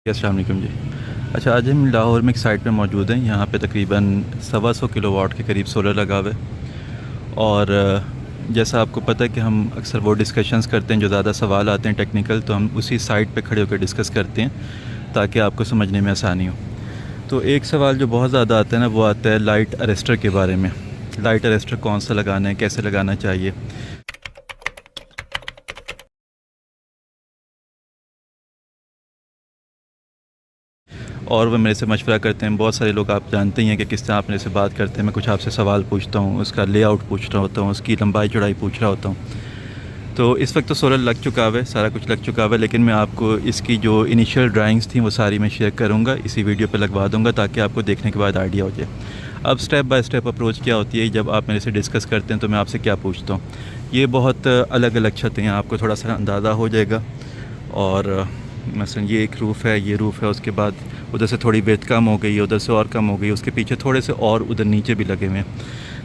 अस्सलाम वालेकुम जी। अच्छा, आज हम लाहौर में एक साइट पे मौजूद हैं। यहाँ पे तकरीबन 125 किलोवाट के करीब सोलर लगा हुआ है। और जैसा आपको पता है कि हम अक्सर वो डिस्कशंस करते हैं जो ज़्यादा सवाल आते हैं टेक्निकल, तो हम उसी साइट पे खड़े होकर डिस्कस करते हैं ताकि आपको समझने में आसानी हो। तो एक सवाल जो बहुत ज़्यादा आता है ना, वो आता है लाइट अरेस्टर के बारे में। लाइट अरेस्टर कौन सा लगाना है, कैसे लगाना चाहिए। और वो मेरे से मशवरा करते हैं। बहुत सारे लोग आप जानते ही हैं कि किस तरह आप मेरे से बात करते हैं। मैं कुछ आपसे सवाल पूछता हूँ, उसका लेआउट पूछ रहा होता हूँ, उसकी लंबाई चौड़ाई पूछ रहा होता हूँ। तो इस वक्त तो सोलर लग चुका है, सारा कुछ लग चुका है, लेकिन मैं आपको इसकी जो इनिशियल ड्राइंग्स थी वो सारी मैं शेयर करूँगा, इसी वीडियो पर लगवा दूँगा ताकि आपको देखने के बाद आइडिया हो जाए। अब स्टेप बाय स्टेप अप्रोच क्या होती है, जब आप मेरे से डिस्कस करते हैं तो मैं आपसे क्या पूछता हूँ। ये बहुत अलग अलग छतें हैं, आपको थोड़ा सा अंदाज़ा हो जाएगा। और मसलन ये एक रूफ़ है, ये रूफ़ है, उसके बाद उधर से थोड़ी विड्थ कम हो गई है, उधर से और कम हो गई, उसके पीछे थोड़े से और उधर नीचे भी लगे हुए हैं,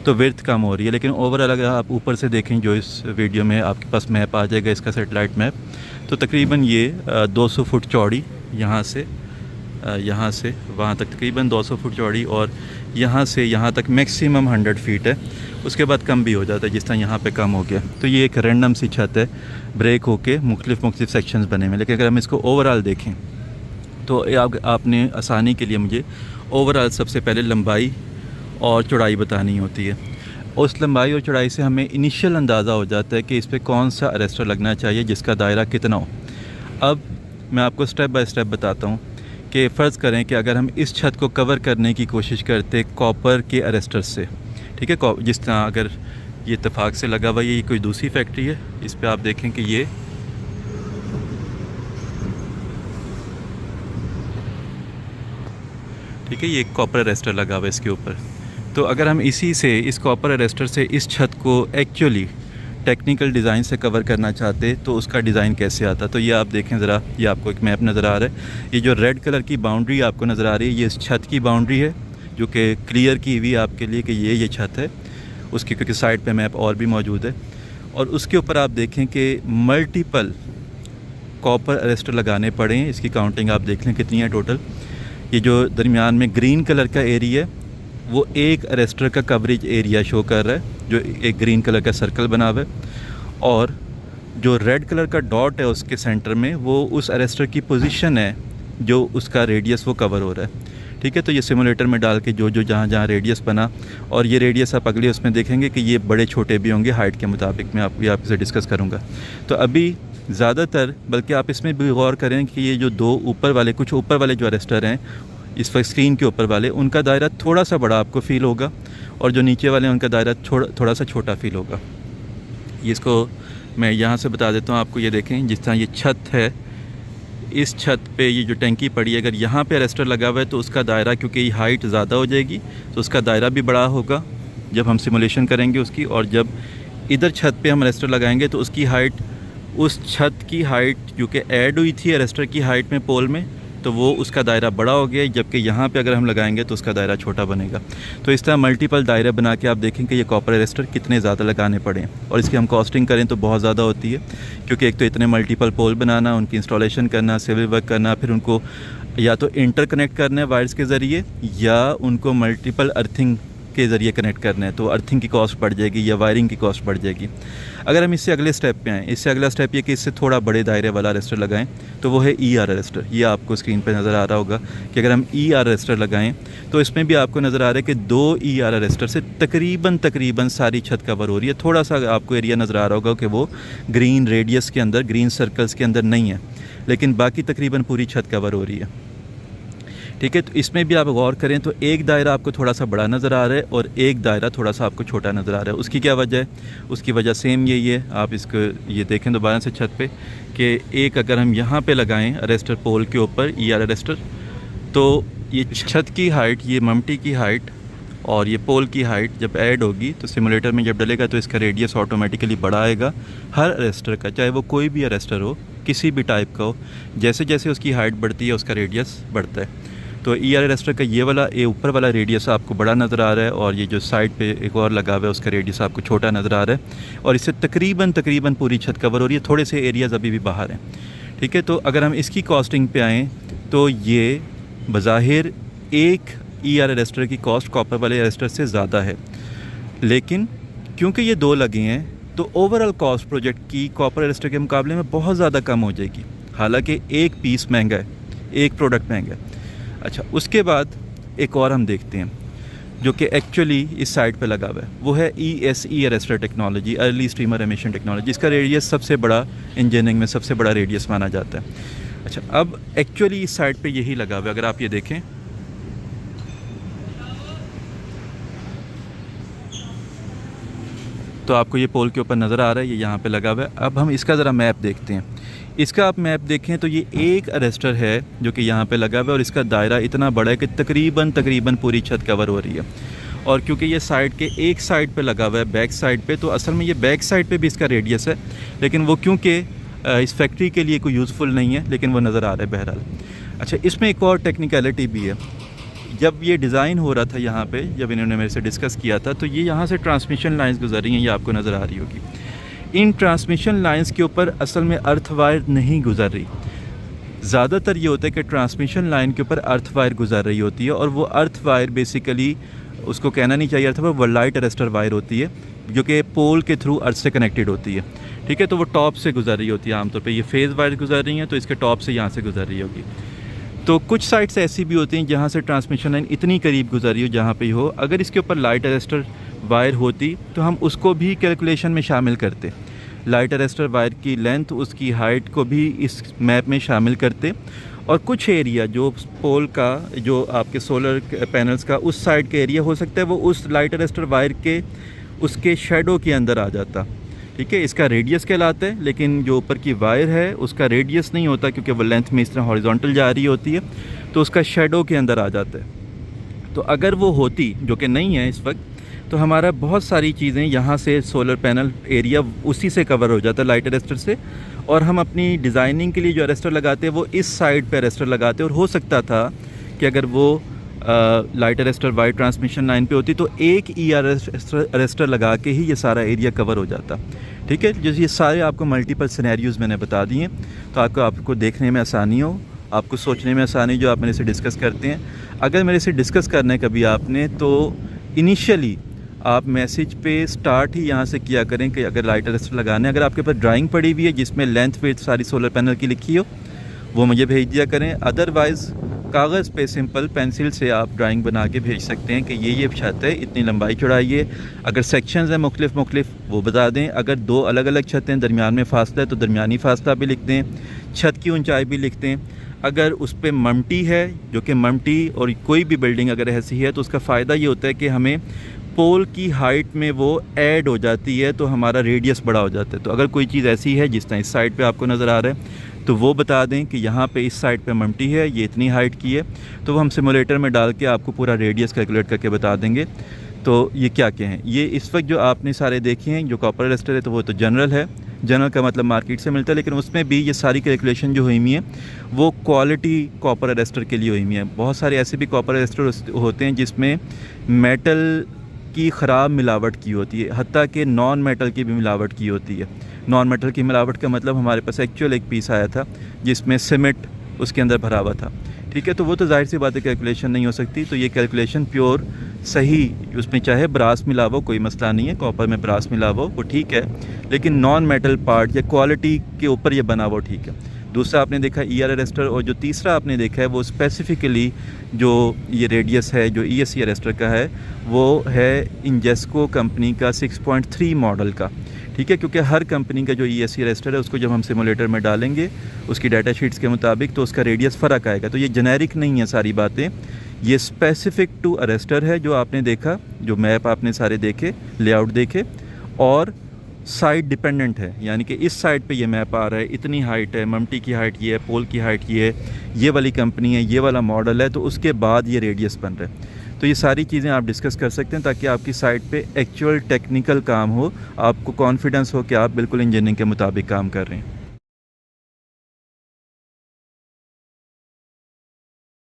तो विड्थ कम हो रही है। लेकिन ओवरऑल अगर आप ऊपर से देखें, जो इस वीडियो में आपके पास मैप आ जाएगा, इसका सेटेलाइट मैप, तो तकरीबन ये 200 फुट चौड़ी यहाँ से वहाँ तक तकरीबन 200 फुट चौड़ी, और यहाँ से यहाँ तक मैक्सिमम 100 फीट है। उसके बाद कम भी हो जाता है, जिस तरह यहाँ पे कम हो गया। तो ये एक रैंडम सी छत है, ब्रेक होके मुख्तलिफ सेक्शंस बने हुए। लेकिन अगर हम इसको ओवरऑल देखें तो आपने आसानी के लिए मुझे ओवरऑल सबसे पहले लंबाई और चौड़ाई बतानी होती है। उस लंबाई और चौड़ाई से हमें इनिशियल अंदाज़ा हो जाता है कि इस पर कौन सा अरेस्टर लगना चाहिए, जिसका दायरा कितना हो। अब मैं आपको स्टेप बाय स्टेप बताता हूँ कि फ़र्ज़ करें कि अगर हम इस छत को कवर करने की कोशिश करते कॉपर के अरेस्टर से, ठीक है, जिस तरह अगर ये इत्तेफाक से लगा हुआ है, ये कोई दूसरी फैक्ट्री है, इस पर आप देखें कि ये ठीक है, ये कॉपर अरेस्टर लगा हुआ है इसके ऊपर। तो अगर हम इस कॉपर अरेस्टर से इस छत को एक्चुअली टेक्निकल डिज़ाइन से कवर करना चाहते तो उसका डिज़ाइन कैसे आता। तो ये आप देखें ज़रा, ये आपको एक मैप नज़र आ रहा है। ये जो रेड कलर की बाउंड्री आपको नज़र आ रही है, ये इस छत की बाउंड्री है, जो कि क्लियर की हुई आपके लिए कि ये छत है उसकी, क्योंकि साइड पे मैप और भी मौजूद है। और उसके ऊपर आप देखें कि मल्टीपल कॉपर अरेस्टर लगाने पड़े हैं। इसकी काउंटिंग आप देख लें कितनी है टोटल। ये जो दरमियान में ग्रीन कलर का एरिया है, वो एक अरेस्टर का कवरेज एरिया शो कर रहा है, जो एक ग्रीन कलर का सर्कल बना हुआ है। और जो रेड कलर का डॉट है उसके सेंटर में, वो उस अरेस्टर की पोजीशन है जो उसका रेडियस वो कवर हो रहा है। ठीक है, तो ये सिमुलेटर में डाल के जो जहाँ रेडियस बना, और ये रेडियस आप अगले उसमें देखेंगे कि ये बड़े छोटे भी होंगे हाइट के मुताबिक। मैं आपसे डिस्कस करूँगा। तो अभी ज़्यादातर, बल्कि आप इसमें भी गौर करें कि ये जो कुछ ऊपर वाले जो अरेस्टर हैं इस वक्त स्क्रीन के ऊपर वाले, उनका दायरा थोड़ा सा बड़ा आपको फ़ील होगा, और जो नीचे वाले हैं उनका दायरा थोड़ा सा छोटा फ़ील होगा। ये इसको मैं यहाँ से बता देता हूँ आपको। ये देखें, जिस तरह ये छत है, इस छत पे ये जो टंकी पड़ी है, अगर यहाँ पे अरेस्टर लगा हुआ है तो उसका दायरा, क्योंकि हाइट ज़्यादा हो जाएगी तो उसका दायरा भी बड़ा होगा जब हम सिमुलेशन करेंगे उसकी। और जब इधर छत पे हम अरेस्टर लगाएंगे तो उसकी हाइट, उस छत की हाइट जो कि ऐड हुई थी अरेस्टर की हाइट में पोल में, तो वो उसका दायरा बड़ा हो गया, जबकि यहाँ पे अगर हम लगाएंगे तो उसका दायरा छोटा बनेगा। तो इस तरह मल्टीपल दायरे बना के आप देखें कि ये कॉपर अरेस्टर कितने ज़्यादा लगाने पड़े। और इसकी हम कॉस्टिंग करें तो बहुत ज़्यादा होती है, क्योंकि एक तो इतने मल्टीपल पोल बनाना, उनकी इंस्टॉलेशन करना, सिविल वर्क करना, फिर उनको या तो इंटरकनेक्ट करना है वायर्स के ज़रिए, या उनको मल्टीपल अर्थिंग के ज़रिए कनेक्ट करना है, तो अर्थिंग की कॉस्ट बढ़ जाएगी या वायरिंग की कॉस्ट बढ़ जाएगी। अगर हम इससे अगले स्टेप पे आएँ, इससे अगला स्टेप ये कि इससे थोड़ा बड़े दायरे वाला अरेस्टर लगाएं, तो वो है ER अरेस्टर। ये आपको स्क्रीन पे नज़र आ रहा होगा कि अगर हम ER अरेस्टर लगाएं तो इसमें भी आपको नज़र आ रहा है कि 2 ER अरेस्टर से तकरीबन सारी छत कवर हो रही है। थोड़ा सा आपको एरिया नज़र आ रहा होगा कि वो ग्रीन रेडियस के अंदर, ग्रीन सर्कल्स के अंदर नहीं है, लेकिन बाकी तकरीबन पूरी छत कवर हो रही है। ठीक है, तो इसमें भी आप गौर करें तो एक दायरा आपको थोड़ा सा बड़ा नज़र आ रहा है और एक दायरा थोड़ा सा आपको छोटा नज़र आ रहा है। उसकी क्या वजह है? उसकी वजह सेम यही है। आप इसको ये देखें दोबारा से छत पे कि एक अगर हम यहाँ पे लगाएं अरेस्टर पोल के ऊपर ER अरेस्टर, तो ये छत की हाइट, ये ममटी की हाइट और ये पोल की हाइट जब ऐड होगी तो सिमुलेटर में जब डलेगा तो इसका रेडियस ऑटोमेटिकली बढ़ा आएगा हर अरेस्टर का, चाहे वो कोई भी अरेस्टर हो, किसी भी टाइप का हो। जैसे जैसे उसकी हाइट बढ़ती है उसका रेडियस बढ़ता है। तो ER अरेस्टर का ये ऊपर वाला रेडियस आपको बड़ा नज़र आ रहा है, और ये जो साइड पे एक और लगा हुआ है उसका रेडियस आपको छोटा नज़र आ रहा है, और इससे तकरीबन पूरी छत कवर हो रही है। थोड़े से एरियाज़ अभी भी बाहर हैं। ठीक है, तो अगर हम इसकी कॉस्टिंग पे आएँ तो ये बज़ाहिर एक ER अरेस्टर की कॉस्ट कॉपर वाले अरेस्टर से ज़्यादा है, लेकिन क्योंकि ये 2 लगे हैं तो ओवरऑल कॉस्ट प्रोजेक्ट की कॉपर अरेस्टर के मुकाबले में बहुत ज़्यादा कम हो जाएगी। हालांकि एक पीस महंगा है, एक प्रोडक्ट महंगा है। अच्छा, उसके बाद एक और हम देखते हैं जो कि एक्चुअली इस साइड पे लगा हुआ है, वो है ESE arrester technology, early streamer emission technology. इसका रेडियस सबसे बड़ा इंजीनियरिंग में सबसे बड़ा रेडियस माना जाता है। अच्छा, अब एक्चुअली इस साइड पे यही लगा हुआ है। अगर आप ये देखें तो आपको ये पोल के ऊपर नज़र आ रहा है, ये यहाँ पे लगा हुआ है। अब हम इसका ज़रा मैप देखते हैं। इसका आप मैप देखें तो ये एक अरेस्टर है जो कि यहाँ पे लगा हुआ है और इसका दायरा इतना बड़ा है कि तकरीबन पूरी छत कवर हो रही है। और क्योंकि ये साइड के एक साइड पे लगा हुआ है, बैक साइड पे, तो असल में ये बैक साइड पे भी इसका रेडियस है, लेकिन वो क्योंकि इस फैक्ट्री के लिए कोई यूज़फुल नहीं है, लेकिन वो नज़र आ रहा है बहरहाल। अच्छा, इसमें एक और टेक्निकलिटी भी है। जब ये डिज़ाइन हो रहा था यहाँ पे, जब इन्होंने मेरे से डिस्कस किया था, तो ये यहाँ से ट्रांसमिशन लाइंस गुजर रही हैं, ये आपको नज़र आ रही होगी। इन ट्रांसमिशन लाइंस के ऊपर असल में अर्थ वायर नहीं गुजर रही। ज़्यादातर ये होता है कि ट्रांसमिशन लाइन के ऊपर अर्थ वायर गुजर रही होती है, और वो अर्थ वायर बेसिकली, उसको कहना नहीं चाहिए अर्थ वायर, वो लाइट अरेस्टर वायर होती है जो कि पोल के थ्रू अर्थ से कनेक्टेड होती है। ठीक है, तो वो टॉप से गुजर रही होती है आमतौर पर। ये फेज़ वायर गुजर रही हैं तो इसके टॉप से यहाँ से गुजर रही होगी। तो कुछ साइट्स ऐसी भी होती हैं जहाँ से ट्रांसमिशन लाइन इतनी करीब गुजरी हो जहाँ पे हो, अगर इसके ऊपर लाइट अरेस्टर वायर होती तो हम उसको भी कैलकुलेशन में शामिल करते। लाइट अरेस्टर वायर की लेंथ, उसकी हाइट को भी इस मैप में शामिल करते। और कुछ एरिया जो पोल का, जो आपके सोलर पैनल्स का उस साइड का एरिया हो सकता है, वो उस लाइट अरेस्टर वायर के उसके शेडो के अंदर आ जाता। ठीक है, इसका रेडियस कहलाता है, लेकिन जो ऊपर की वायर है उसका रेडियस नहीं होता, क्योंकि वो लेंथ में इस तरह हॉरिजॉन्टल जा रही होती है, तो उसका शेडो के अंदर आ जाता है। तो अगर वो होती, जो कि नहीं है इस वक्त, तो हमारा बहुत सारी चीज़ें यहाँ से सोलर पैनल एरिया उसी से कवर हो जाता है, लाइट अरेस्टर से। और हम अपनी डिज़ाइनिंग के लिए जो अरेस्टर लगाते हैं वो इस साइड पे अरेस्टर लगाते हैं, और हो सकता था कि अगर वो light arrester wire transmission line पे होती तो एक ER अरेस्टर लगा के ही ये सारा एरिया कवर हो जाता। ठीक है, जैसे ये सारे आपको मल्टीपल सिनेरियोज़ मैंने बता दिए, तो आपको देखने में आसानी हो, आपको सोचने में आसानी, जो आप मेरे से डिस्कस करते हैं। अगर मेरे से डिस्कस करना है कभी आपने, तो इनिशियली आप मैसेज पे स्टार्ट ही यहाँ से किया करें कि अगर लाइट अरेस्टर लगाना है, अगर आपके पास ड्राइंग पड़ी हुई है जिसमें लेंथ विड्थ सारी सोलर पैनल की लिखी हो, वो मुझे भेज दिया करें। अदरवाइज़ कागज़ पे सिंपल पेंसिल से आप ड्राइंग बना के भेज सकते हैं कि ये छत है, इतनी लंबाई चौड़ाई है। अगर सेक्शंस हैं मुख्तलिफ वो बता दें। अगर 2 अलग अलग छतें, दरमियान में फासला है तो दरमियानी फासला भी लिख दें, छत की ऊंचाई भी लिख दें। अगर उस पर ममटी है, जो कि ममटी और कोई भी बिल्डिंग अगर ऐसी है, तो उसका फ़ायदा ये होता है कि हमें पोल की हाइट में वो ऐड हो जाती है, तो हमारा रेडियस बड़ा हो जाता है। तो अगर कोई चीज़ ऐसी है जिस तरह इस साइड पे आपको नज़र आ रहा है, तो वो बता दें कि यहाँ पे इस साइड पे ममटी है, ये इतनी हाइट की है, तो वो हम सिमुलेटर में डाल के आपको पूरा रेडियस कैलकुलेट करके बता देंगे। तो ये क्या हैं, ये इस वक्त जो आपने सारे देखे हैं जो कॉपर अरेस्टर है, तो वो तो जनरल है। जनरल का मतलब मार्केट से मिलता है, लेकिन उसमें भी ये सारी कैलकुलेशन जो हुई हुई है वो क्वालिटी कॉपर अरेस्टर के लिए हुई हुई है। बहुत सारे ऐसे भी कॉपर अरेस्टर होते हैं जिसमें मेटल की ख़राब मिलावट की होती है, हत्ता कि नॉन मेटल की भी मिलावट की होती है। नॉन मेटल की मिलावट का मतलब हमारे पास एक्चुअल एक पीस आया था जिसमें सीमेंट उसके अंदर भरा हुआ था। ठीक है, तो वो तो जाहिर सी बात है कैलकुलेशन नहीं हो सकती। तो ये कैलकुलेशन प्योर सही, उसमें चाहे ब्रास मिला हो कोई मसला नहीं है, कॉपर में ब्रास मिला हो वो ठीक है, लेकिन नॉन मेटल पार्ट या क्वालिटी के ऊपर ये बना हुआ ठीक है। दूसरा आपने देखा ER अरेस्टर, और जो तीसरा आपने देखा है वो स्पेसिफ़िकली जो ये रेडियस है जो ESE अरेस्टर का है, वो है इंजेस्को कंपनी का 6.3 मॉडल का। ठीक है, क्योंकि हर कंपनी का जो ESE अरेस्टर है उसको जब हम सिमुलेटर में डालेंगे उसकी डाटा शीट्स के मुताबिक, तो उसका रेडियस फ़र्क आएगा। तो ये जेनेरिक नहीं है सारी बातें, ये स्पेसिफ़िक टू अरेस्टर है जो आपने देखा, जो मैप आपने सारे देखे, लेआउट देखे, और साइड डिपेंडेंट है। यानी कि इस साइड पे ये मैप आ रहा है, इतनी हाइट है, ममटी की हाइट ये है, पोल की हाइट ये है, ये वाली कंपनी है, ये वाला मॉडल है, तो उसके बाद ये रेडियस बन रहा है। तो ये सारी चीज़ें आप डिस्कस कर सकते हैं ताकि आपकी साइट पे एक्चुअल टेक्निकल काम हो, आपको कॉन्फिडेंस हो कि आप बिल्कुल इंजीनियरिंग के मुताबिक काम कर रहे हैं।